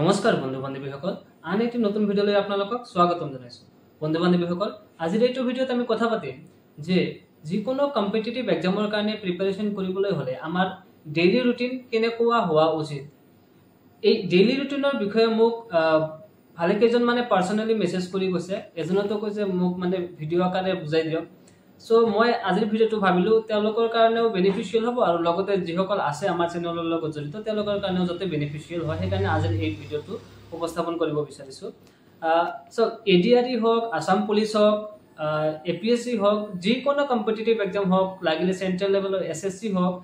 নমস্কাৰ বন্ধু বান্ধৱীসকল আন এটি নতুন ভিডিঅলৈ আপোনালোকক স্বাগতম জনাইছো। বন্ধু বান্ধৱীসকল আজিৰ এইটো ভিডিঅ'ত আমি কথা পাতিম যে যিকোনো কম্পিটিটিভ এক্সামৰ কাৰণে প্ৰিপাৰেচন কৰিবলৈ হলে আমাৰ ডেইলি ৰুটিন কেনেকুৱা হোৱা উচিত। এই ডেইলি ৰুটিনৰ বিষয়ে মোক ভালে কেইজন মানে পাৰ্সোনালি মেছেজ কৰি কৈছে, এজনতো কৈছে মোক মানে ভিডিঅ' আকাৰে বুজাই দিয়ক। সো মই আজিৰ ভিডিঅ'টো ভাবিলো তেওঁলোকৰ কাৰণেও বেনিফিচিয়েল হ'ব আৰু লগতে যিসকল আছে আমাৰ চেনেলৰ লগত জড়িত তেওঁলোকৰ কাৰণেও যাতে বেনিফিচিয়েল হয় সেইকাৰণে আজিৰ এই ভিডিঅ'টো উপস্থাপন কৰিব বিচাৰিছো। সো এডিআৰই হওক, আসাম পুলিচ হওক, এপিএসসি হওক, যিকোনো কম্পিটিটিভ এক্সাম হওক, লাগিলে চেন্ট্ৰেল লেভেলৰ এসএসসি হওক,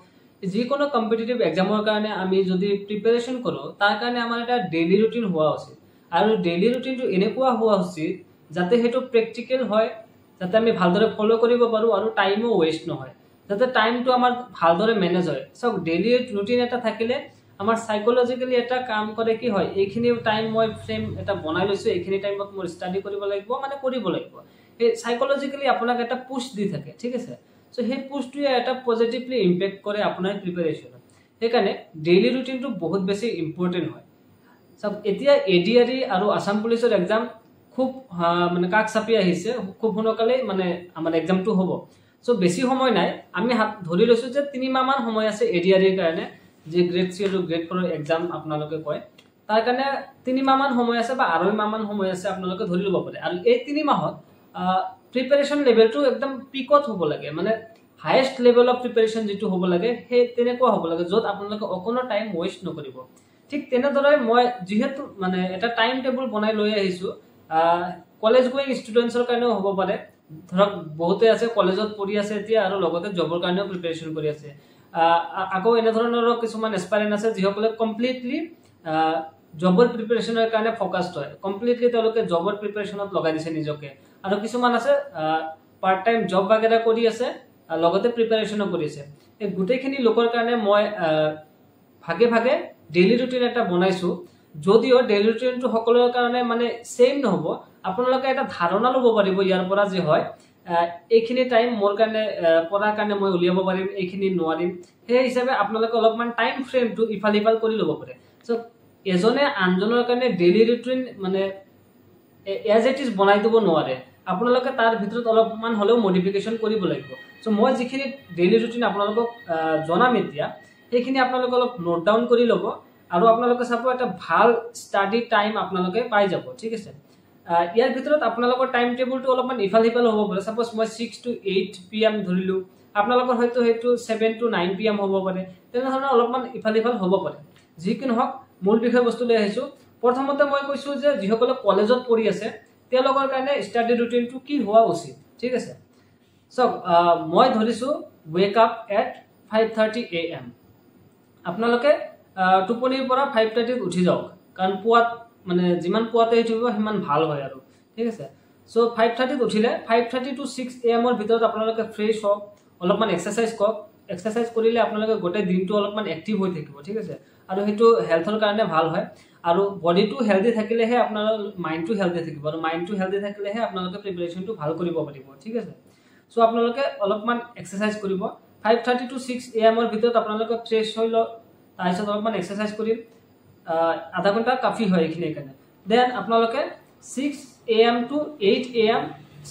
যিকোনো কম্পিটিটিভ এক্সামৰ কাৰণে আমি যদি প্ৰিপাৰেচন কৰোঁ তাৰ কাৰণে আমাৰ এটা ডেইলি ৰুটিন হোৱা উচিত আৰু ডেইলি ৰুটিনটো এনেকুৱা হোৱা উচিত যাতে সেইটো প্ৰেক্টিকেল হয়, যাতে আমি ভালদৰে ফলো কৰিব পাৰোঁ আৰু টাইমো ৱেষ্ট নহয়, যাতে টাইমটো আমাৰ ভালদৰে মেনেজ হয়। সব ডেইলি ৰুটিন এটা থাকিলে আমাৰ সাইকোলজিক্যালি এটা কাম কৰে কি হয়, এইখিনি টাইম মই ফ্ৰেম এটা বনাই লৈছো, এইখিনি টাইমত মই ষ্টাডি কৰিব লাগিব মানে কৰিব লাগিব। এই সাইকোলজিক্যালি আপোনাক এটা পুশ দি থাকে, ঠিক আছে। সো সেই পুশটোৱে এটা পজিটিভলি ইম্পেক্ট কৰে আপোনাৰ প্ৰিপাৰেচনত। সেইকাৰণে ডেইলি ৰুটিনটো বহুত বেছি ইম্পৰ্টেণ্ট হয়। সব এতিয়া এডিআৰই আৰু আসাম পুলিচৰ এক্সাম খুব মানে কাষ চাপি আহিছে, খুব সোনকালে মানে আমাৰ এক্সামটো হ'ব। সো বেছি সময় নাই, আমি হাত ধৰি লৈছো যে 3 মাহ মান সময় আছে এডিআৰইৰ কাৰণে, যে গ্ৰেড 3 আৰু গ্ৰেড 4 এক্সাম আপোনালোকে কয় তাৰ কাৰণে 3 মাহ মান সময় আছে বা 2.5 মাহ মান সময় আছে আপোনালোকে ধৰি ল'ব পাৰে। আৰু এই 3 মাহত প্ৰিপাৰেচন লেভেলটো একদম পিকত হ'ব লাগে, মানে হাইয়েষ্ট লেভেল অফ প্ৰিপাৰেচন যেটো হ'ব লাগে সেই তেনেকুৱা হ'ব লাগে য'ত আপোনালোকে অকণো টাইম ৱেষ্ট নকৰিব। ঠিক তেনেদৰে মই যেহেতু মানে এটা টাইম টেবুল বনাই লৈ আহিছো, কলেজ গোয়িং ষ্টুডেন্টছৰ কাৰণেও হ'ব পাৰে, ধৰক বহুতে আছে কলেজত পঢ়ি আছে এতিয়া আৰু লগতে জবৰ কাৰণেও প্ৰিপাৰেচন কৰি আছে। আকৌ এনে ধৰণৰ কিছুমান এস্পাইৰেন্ট আছে যিসকলে কমপ্লিটলি জবৰ প্ৰিপাৰেচনৰ কাৰণে ফকাসড হয়, কমপ্লিটলি তেওঁলোকে জবৰ প্ৰিপাৰেচনত লগাই দিছে নিজকে। আৰু কিছুমান আছে পাৰ্ট টাইম জব বাগেৰা কৰি আছে লগতে প্ৰিপাৰেচনো কৰি আছে। এই গোটেইখিনি লোকৰ কাৰণে মই ভাগে ভাগে ডেইলি ৰুটিন এটা বনাইছো, যদিও ডেইলি ৰুটিনটো সকলোৰ কাৰণে মানে সেম নহব, আপোনালোকে এটা ধাৰণা ল'ব পাৰিব ইয়াৰ পৰা যে হয় এইখিনি টাইম মোৰ কাৰণে পঢ়াৰ কাৰণে মই উলিয়াব পাৰিম, এইখিনি নোৱাৰিম। সেই হিচাপে আপোনালোকে অলপমান টাইম ফ্ৰেমটো ইফাল ইফাল কৰি ল'ব পাৰে। সো এজনে আনজনৰ কাৰণে ডেইলি ৰুটিন মানে এজ ইট ইজ বনাই দিব নোৱাৰে, আপোনালোকে তাৰ ভিতৰত অলপমান হ'লেও মডিফিকেশ্যন কৰিব লাগিব। সো মই যিখিনি ডেইলি ৰুটিন আপোনালোকক জনাম এতিয়া সেইখিনি আপোনালোকে অলপ নোট ডাউন কৰি ল'ব আৰু আপোনালোকে চাব এটা ভাল ষ্টাডি টাইম আপোনালোকে পাই যাব, ঠিক আছে। ইয়াৰ ভিতৰত আপোনালোকৰ টাইম টেবুলটো অলপমান ইফাল সিফাল হ'ব পাৰে। সাপোজ মই 6 to 8 PM ধৰিলো, আপোনালোকৰ হয়তো সেইটো 7 to 9 PM হ'ব পাৰে, তেনেধৰণৰ অলপমান ইফাল সিফাল হ'ব পাৰে। যি কি নহওক মূল বিষয়বস্তু লৈ আহিছো। প্ৰথমতে মই কৈছো যে যিসকলে কলেজত পঢ়ি আছে তেওঁলোকৰ কাৰণে ষ্টাডি ৰুটিনটো কি হোৱা উচিত, ঠিক আছে। সো মই ধৰিছো ৱেক আপ এট 5:30 AM। আপোনালোকে টোপনিৰ পৰা 5:30 উঠি যাওক, কাৰণ পুৱাত মানে যিমান পুৱাতে উঠিব সিমান ভাল হয় আৰু, ঠিক আছে। সো 5:30 উঠিলে 5:30 to 6 AM ৰ ভিতৰত আপোনালোকে ফ্ৰেছ হওক, অলপমান এক্সাৰসাইজ কৰক। এক্সাৰসাইজ কৰিলে আপোনালোকে গোটেই দিনটো অলপমান এক্টিভ হৈ থাকিব, ঠিক আছে। আৰু সেইটো হেলথৰ কাৰণে ভাল হয়। আৰু বডিটো হেলদি থাকিলেহে আপোনাৰ মাইণ্ডটো হেলদি থাকিব, আৰু মাইণ্ডটো হেলদি থাকিলেহে আপোনালোকে প্ৰিপাৰেচনটো ভাল কৰিব পাৰিব, ঠিক আছে। সো আপোনালোকে অলপমান এক্সাৰসাইজ কৰিব। 5:30 to 6 AM ৰ ভিতৰত আপোনালোকে ফ্ৰেছ হৈ লওক, তাৰপিছত অলপমান এক্সাৰসাইজ কৰি আধা ঘণ্টা কাফি হয় এইখিনিৰ কাৰণে। দেন আপোনালোকে 6 AM to 8 AM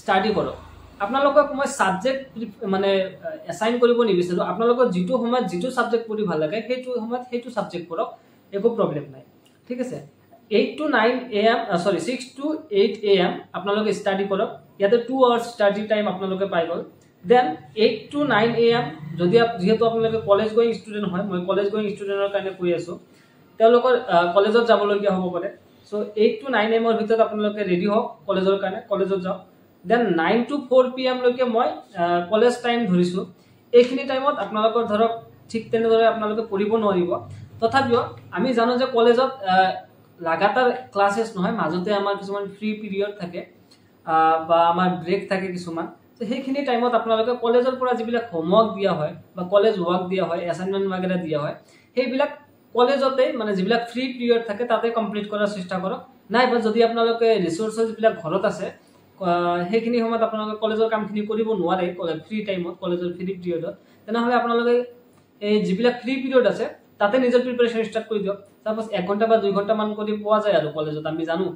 ষ্টাডি কৰক। আপোনালোকক মই ছাবজেক্ট মানে এছাইন কৰিব নিবিচাৰোঁ, আপোনালোকৰ যিটো সময়ত যিটো ছাবজেক্ট পঢ়ি ভাল লাগে সেইটো সময়ত সেইটো ছাবজেক্ট পঢ়ক, একো প্ৰব্লেম নাই, ঠিক আছে। 6 to 8 AM আপোনালোকে ষ্টাডি কৰক। ইয়াতে 2 hours ষ্টাডি টাইম আপোনালোকে পাই গ'ল। দেন 8 to 9 AM যদি যিহেতু আপোনালোকে কলেজ গোয়িং ষ্টুডেণ্ট হয়, মই কলেজ গোয়িং ষ্টুডেণ্টৰ কাৰণে কৈ আছোঁ, তেওঁলোকৰ কলেজত যাবলগীয়া হ'ব পাৰে। সো 8 to 9 AM ৰ ভিতৰত আপোনালোকে ৰেডি হওক কলেজৰ কাৰণে, কলেজত যাওক। দেন 9 to 4 PM লৈকে মই কলেজ টাইম ধৰিছোঁ। এইখিনি টাইমত আপোনালোকৰ ধৰক ঠিক তেনেদৰে আপোনালোকে পঢ়িব নোৱাৰিব, তথাপিও আমি জানো যে কলেজত লাগাতাৰ ক্লাছেছ নহয়, মাজতে আমাৰ কিছুমান ফ্ৰী পিৰিয়ড থাকে বা আমাৰ ব্ৰেক থাকে কিছুমান। তো সেইখিনি টাইমত আপোনালোকে কলেজৰ পৰা যিবিলাক হোমৱৰ্ক দিয়া হয় বা কলেজ ৱৰ্ক দিয়া হয়, এছাইনমেণ্ট বাগেৰা দিয়া হয়, সেইবিলাক কলেজতে মানে যিবিলাক ফ্ৰী পিৰিয়ড থাকে তাতে কমপ্লিট কৰাৰ চেষ্টা কৰক। নাইবা যদি আপোনালোকে ৰিচোৰ্চেছবিলাক ঘৰত আছে সেইখিনি সময়ত আপোনালোকে কলেজৰ কামখিনি কৰিব নোৱাৰে ফ্ৰী টাইমত, কলেজৰ ফ্ৰী পিৰিয়ডত, তেনেহ'লে আপোনালোকে এই যিবিলাক ফ্ৰী পিৰিয়ড আছে তাতে নিজৰ প্ৰিপাৰেচন ষ্টাৰ্ট কৰি দিয়ক। সাপোজ 1 ঘন্টা বা 2 ঘন্টা মান কৰি পোৱা যায় আৰু কলেজত আমি জানো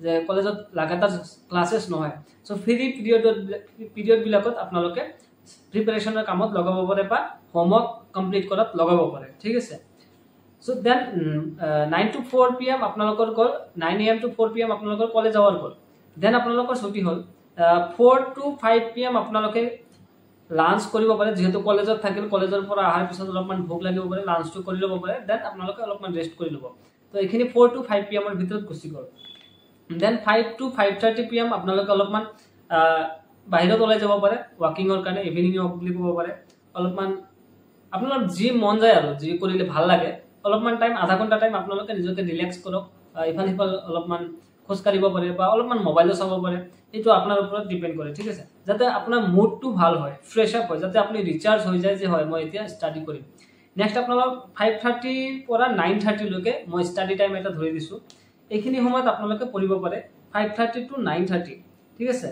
যে কলেজত লাগাতাৰ ক্লাसेছ নহয় সো ফ্ৰী পিৰিয়ড বিলাকত আপোনালোকে প্ৰিপাৰেচনৰ কামত লগাব পাৰে বা হোমৱৰ্ক কমপ্লিট কৰাত লগাব পাৰে ঠিক আছে সো দেন 9 to 4 pm আপোনালোকৰ গল 9 am to 4 pm আপোনালোকৰ কলেজ আৱাৰ গল দেন আপোনালোকৰ ছুটি হল 4 to 5 pm আপোনালোকে লাঞ্চ কৰিব পাৰে যেহেতু কলেজত থাকিল কলেজৰ পৰা আহাৰ পিছত অলপমান ভোক লাগিব পাৰে লাঞ্চটো কৰি ল'ব পাৰে দেন আপোনালোকে অলপমান ৰেষ্ট কৰি ল'ব তো এইখিনি 4 to 5 pm ৰ ভিতৰত গুচি গল দেন 5 to 5:30 pm আপোনালোকে অলপমান বাহিৰত ওলাই যাব পাৰে ওয়াকিংৰ কাৰণে ইভিনিং ওয়াক বুলি ক'ব পাৰে অলপমান আপোনালোকৰ যি মন যায় আৰু যি কৰিলে ভাল লাগে অলপমান টাইম আধা ঘন্টা টাইম আপোনালোকে নিজকে ৰিলেক্স কৰক ইফাল সিফাল অলপমান খোজ কাঢ়িব পাৰে বা অলপমান মোবাইলো চাব পাৰে এইটো আপোনাৰ ওপৰত ডিপেন্ড কৰে ঠিক আছে যাতে আপোনাৰ মুডটো ভাল হয় ফ্ৰেশ আপ হয় যাতে আপুনি ৰিচাৰ্জ হৈ যায় যে হয় মই এতিয়া ষ্টাডি কৰিম নেক্সট আপোনালোক 5:30 পৰা 9:30 লৈকে মই ষ্টাডি টাইম এটা ধৰি দিছো এইখিনি সময়ত আপোনালোকে পঢ়িব পাৰে 5:30 to 9:30 ঠিক আছে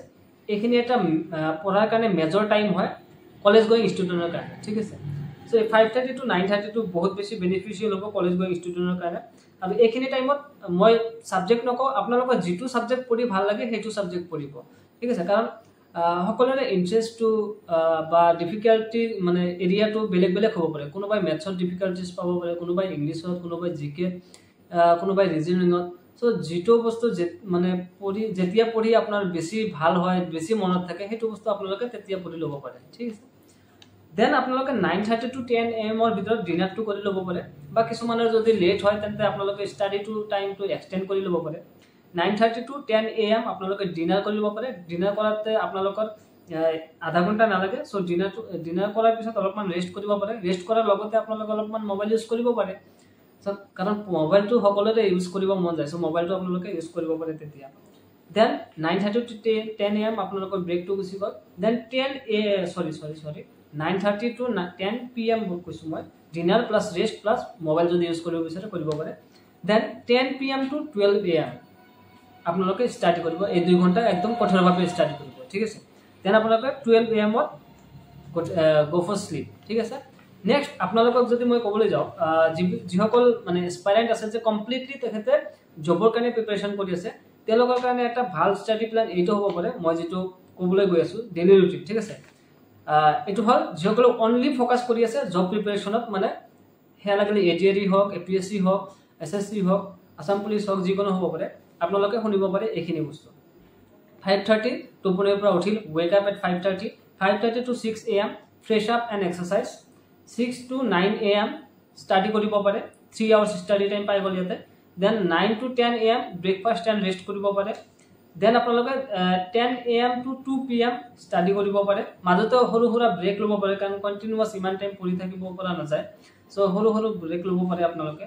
এইখিনি এটা পঢ়াৰ কাৰণে মেজৰ টাইম হয় কলেজ গোয়িং ষ্টুডেন্টৰ কাৰণে ঠিক আছে সো 5:30 to 9:30 টো বহুত বেছি বেনিফিচিয়েল হ'ব কলেজ গোয়িং ষ্টুডেন্টৰ কাৰণে আৰু এইখিনি টাইমত মই সাবজেক্ট নকও আপোনালোকৰ যেটো সাবজেক্ট পঢ়ি ভাল লাগে হেতু সাবজেক্ট পঢ়িব ঠিক আছে কাৰণ সকলোৰে ইন্টাৰেষ্টটো বা ডিফিকাল্টি মানে এৰিয়াটো বেলেগ বেলেগ হ'ব পাৰে কোনোবাই মেথছত ডিফিকাল্টিজ পাব পাৰে কোনোবাই ইংলিছত কোনোবাই জিকে কোনোবাই ৰিজনিঙত সো যেটো বস্তু মানে পঢ়ি যেতিয়া পঢ়ি আপোনাৰ বেছি ভাল হয় বেছি মনত থাকে হেতু বস্তু আপোনালোকে তেতিয়া পঢ়ি ল'ব পাৰে ঠিক আছে দেন আপোনালোকে 9:30 to 10 am ৰ ভিতৰত ডিনাৰটো কৰি ল'ব পাৰে বা কিছুমানৰ যদি লেট হয় তেন্তে আপোনালোকে ষ্টাডি টু টাইমটো এক্সটেন্ড কৰি ল'ব পাৰে 9:30 to 10 am আপোনালোকে ডিনাৰ কৰি ল'ব পাৰে ডিনাৰ কৰাতে আপোনালোকৰ আধা ঘন্টা নালাগে সো ডিনাৰ কৰাৰ পিছত অলপমান ৰেষ্ট কৰিব পাৰে ৰেষ্ট কৰাৰ লগতে আপোনালোকে অলপমান মোবাইল ইউজ কৰিব পাৰে সো কাৰণ মোবাইলটো সকলোৰে ইউজ কৰিব মন যায় সো মোবাইলটো আপোনালোকে ইউজ কৰিব পাৰে তেতিয়া দেন 9:30 to 10 am আপোনালোকৰ ব্ৰেকটো গুচি গ'ল দেন 9:30 to 10 pm কৈছো মই dinner plus rest plus mobile যদি ইউজ কৰিব বিচাৰে কৰিব পাৰে দেন 10 pm to 12 am আপোনালোকে ষ্টাডি কৰিব এই 2 ঘন্টা একদম কঠোৰভাৱে ষ্টাডি কৰিব ঠিক আছে দেন আপোনালোকে 12 am গো ফৰ স্লিপ ঠিক আছে নেক্সট আপোনালোকক যদি মই ক'বলৈ যাও যিসকল মানে এসপাইৰেন্ট আছে যে কমপ্লিটলি তেখেতে জবৰ কাৰণে প্ৰিপাৰেচন কৰি আছে তেওঁলোকৰ কাৰণে এটা ভাল ষ্টাডি প্ল্যান এইটো হ'ব পাৰে মই যেটো ক'বলৈ গৈ আছো ডেইলি ৰুটিন ঠিক আছে এটো হল যিসকল অনলি ফোকাস কৰি আছে জব প্ৰিপাৰেচনত মানে হেয়া লাগিলে এডিআৰই হওক এপিএসসি হওক এসএসসি হওক আসাম পুলিচ হওক যিকোনো হ'ব পাৰে আপোনালোকে শুনিব পাৰে এইখিনি বস্তু 5:30 টোপনিৰ পৰা উঠিল wake up at 5:30 to 6 am fresh up and exercise 6 to 9 am study কৰিব পাৰে 3 hours study time পাই গল ইয়াতে then 9 to 10 am breakfast and rest কৰিব পাৰে then আপোনালোকে 10 am to 2 pm study কৰিব পাৰে মাজতে হৰু হৰা ব্ৰেক লব পাৰে কাৰণ কন্টিনিউয়াস ইমান টাইম পঢ়ি থাকিব পৰা নাযায় সো হৰু হৰু ব্ৰেক লব পাৰে আপোনালোকে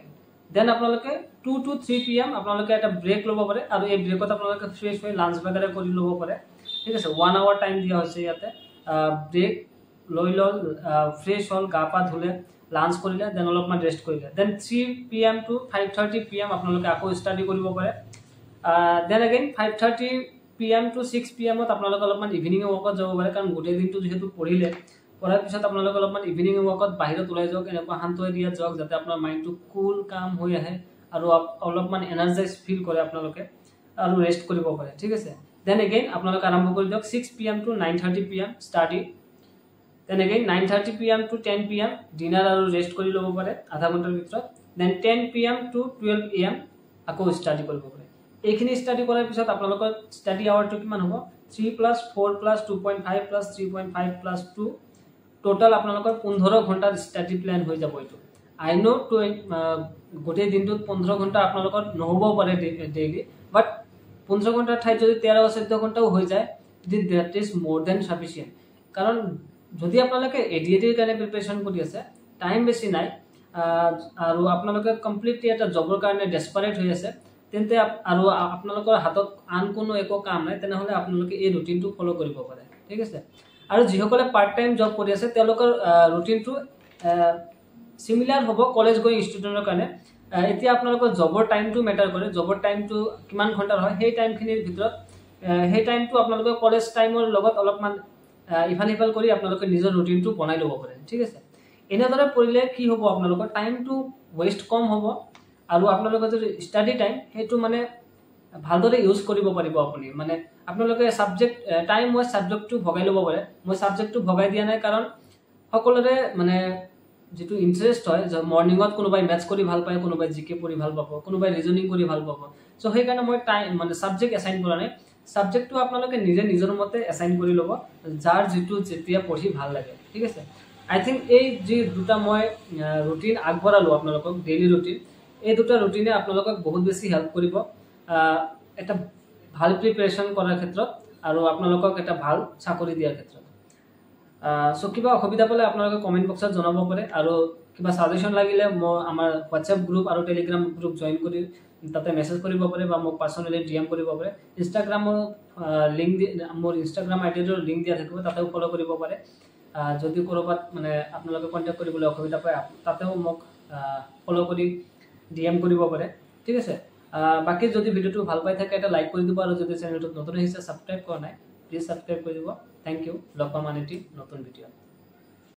then আপোনালোকে 2 to 3 pm আপোনালোকে এটা ব্ৰেক লব পাৰে আৰু এই ব্ৰেকত আপোনালোকে ফ্ৰেশ হৈ লাঞ্চ বাগেৰে কৰি লব পাৰে ঠিক আছে 1 hour টাইম দিয়া হৈছে ইয়াতে ব্ৰেক লৈ লল ফ্ৰেশ হল গা পা ধুলে লাঞ্চ কৰিলে দেন অলপমান ৰেষ্ট কৰিলে দেন 3 pm to 5:30 pm আপোনালোকে আকৌ ষ্টাডি কৰিব পাৰে then again 5:30 pm to 6 pm ত আপোনালোকে অলপমান ইভিনিং ওয়াকত যাব পাৰে কাৰণ গোটেই দিনটো যেহেতু পঢ়িলে পঢ়াৰ পিছত আপোনালোকে অলপমান ইভিনিং ওয়াকত বাহিৰত ওলাই যাওক এনেকুৱা শান্ত এৰিয়াত যাওক যাতে আপোনাৰ মাইন্ডটো কুল কাম হৈ আহে আৰু অলপমান এনাৰ্জাইজ ফিল কৰে আপোনালোকে আৰু ৰেষ্ট কৰিব পাৰে ঠিক আছে দেন अगेन আপোনালোকে আৰম্ভ কৰি দিয়ক 6 pm to 9:30 pm study then again 9:30 pm to 10 pm dinner আৰু ৰেষ্ট কৰি ল'ব পাৰে আধা ঘণ্টাৰ ভিতৰত then 10 pm to 12 am আকৌ ষ্টাডি কৰিব পাৰে এইখিনি ষ্টাডি কৰাৰ পিছত আপোনালোকৰ ষ্টাডি আৱাৰটো কিমান হ'ব 3 + 4 + 2.5 + 3.5 + 2 টোটাল আপোনালোকৰ 15 ঘণ্টাৰ ষ্টাডি প্ল্যান হৈ যাব এইটো আই নো টু গোটেই দিনটোত 15 ঘণ্টা আপোনালোকৰ নহব পাৰে ডেইলি বাট 15 ঘণ্টাৰ ঠাইত যদি 13-14 ঘণ্টাও হৈ যায় দ্যাট ইজ মোৰ দ্যান সাফিসিয়েন্ট কাৰণ যদি আপোনালোকে এডিএডিৰ কাৰণে প্ৰিপাৰেচন কৰি আছে টাইম বেছি নাই আৰু আপোনালোকে কমপ্লিটলি এটা জবৰ কাৰণে ডেসপাৰেট হৈ আছে তেন্তে আৰু আপোনালোকৰ হাতত আন কোনো একো কাম নাই তেনেহলে আপোনালোকে এই ৰুটিনটো ফলো কৰিব পাৰে ঠিক আছে আৰু যিসকলে পাৰ্ট টাইম জব কৰি আছে তেওঁলোকৰ ৰুটিনটো সিমিলাৰ হ'ব কলেজ গোয়িং ষ্টুডেন্টৰ কাৰণে এতিয়া আপোনালোকৰ জবৰ টাইমটো মেটাৰ কৰে জবৰ টাইমটো কিমান ঘণ্টাৰ হয় সেই টাইমখিনিৰ ভিতৰত সেই টাইমটো আপোনালোকে কলেজ টাইমৰ লগত অলপমান ইফাল ইফাল কৰি আপোনালোকে নিজৰ ৰুটিনটো বনাই ল'ব পাৰে ঠিক আছে এনেদৰে পঢ়িলে কি হ'ব আপোনালোকৰ টাইমটো ওয়েষ্ট কম হ'ব আৰু আপোনালোকৰ যদি ষ্টাডি টাইম সেইটো মানে ভালদৰে ইউজ কৰিব পাৰিব আপুনি মানে আপোনালোকে সাবজেক্ট টাইম মই সাবজেক্টটো ভগাই ল'ব পাৰে মই সাবজেক্টটো ভগাই দিয়া নাই কাৰণ সকলোৰে মানে যেটো ইন্টাৰেস্ট হয় যে মৰ্নিংত কোনোবাই ম্যাথছ কৰি ভাল পায় কোনোবাই জিকে পঢ়ি ভাল পাব কোনোবাই ৰিজনিং কৰি ভাল পাব সো সেই কাৰণে মই টাইম মানে সাবজেক্ট এসাইন কৰা নাই সাবজেক্টটো আপোনালোকে নিজে নিজৰ মতে এসাইন কৰি ল'ব যাৰ যেটো যেতিয়া পঢ়ি ভাল লাগে ঠিক আছে আই থিংক এই যে দুটা মই ৰুটিন আগবঢ়ালো আপোনালোকক ডেইলি ৰুটিন এই দুটা ৰুটিনে আপোনালোকক বহুত বেছি হেল্প কৰিব এটা ভাল প্ৰিপাৰেচন কৰাৰ ক্ষেত্ৰত আৰু আপোনালোকক এটা ভাল চাকৰি দিয়াৰ ক্ষেত্ৰত সো কিবা অসুবিধা পালে আপোনালোকে কমেন্ট বক্সত জনাব পাৰে আৰু কিবা সাজেশন লাগিলে মই আমাৰ WhatsApp গ্ৰুপ আৰু টেলিগ্ৰাম গ্ৰুপ জয়েন কৰি তাতে মেসেজ কৰিব পাৰে বা মোক পাৰ্সোনালি ডিএম কৰিব পাৰে ইনষ্টাগ্ৰামৰ লিংক মোৰ ইনষ্টাগ্ৰাম আইডিৰ লিংক দিয়া থাকিব তাতেও ফলো কৰিব পাৰে যদি কৰবাত মানে আপোনালোকে কন্টাক্ট কৰিবলৈ অসুবিধা পায় তাতেও মোক ফলো কৰি ডিএম কৰিব পাৰে ঠিক আছে বাকি যদি ভিডিওটো ভাল পাই থাকে এটা লাইক কৰি দিব আৰু যদি চেনেলটো নতুন আহিছে সাবস্ক্ৰাইব কৰা নাই প্লিজ সাবস্ক্ৰাইব কৰি দিব থ্যাংক ইউ লগ পাম আন এটি নতুন ভিডিও